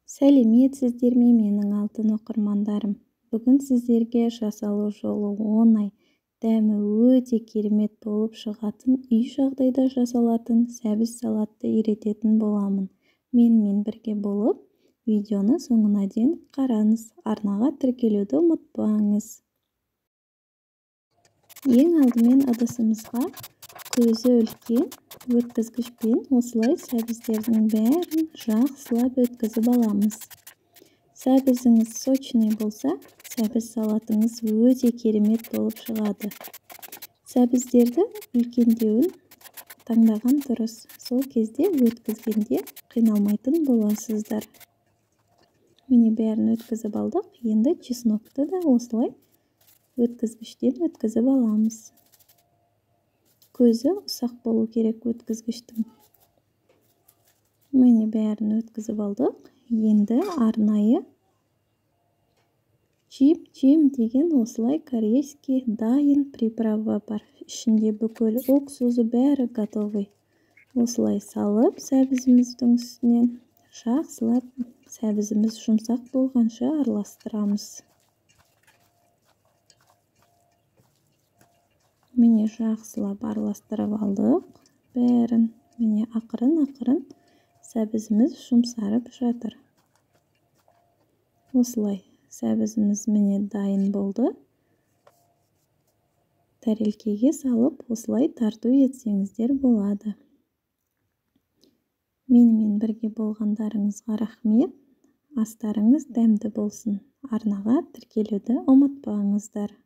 Сәлеметсіздер ме менің алтын оқырмандарым. Бүгін сіздерге жасалу жолы оңай, дәмі өте керемет болып шығатын үй жағдайда жасалатын сәбіз салатты үйрететін боламын. Менімен бірге болып, видеоны соңына дейін қараңыз. Арнаға тіркелуді ұмытпаңыз. Ең алдымен ыдысымызға көзі үлкен өткізгішпен осылай сәбіздердің бәрін жақсылап өткізіп аламыз. Сәбізіңіз сочный болса, сәбіз салатыңыз өте керемет болып шығады. Сәбіздерді үлкендеуін таңдаған дұрыс. Сол кезде өткізгенде қиналмайтын боласыздар. Міне бәрін өткізіп алдық. Енді чеснокты да осылай өткізгіштен өткізіп аламыз. Көзі ұсақ болу керек өткізгіштің. Міне бәрін өткізіп алдық. Енді арнайы чим деген осылай корейский дайын приправа бар. Ішінде бүкіл уксузы бәрі готовый. Осылай салып сәбізіміздің үстінен жақсылап сәбізіміз жұмсақ болғанша араластырамыз. Міне жақсылап араластырып алдық. Бәрін міне ақырын сәбізіміз жұмсарып жатыр. Осылай сәбізіміз міне дайын болды. Тәрелкеге салып осылай тарту етсеңіздер болады. Менімен бірге болғандарыңызға рахмет. Астарыңыз дәмді болсын. Арнаға тіркелуді ұмытпаңыздар.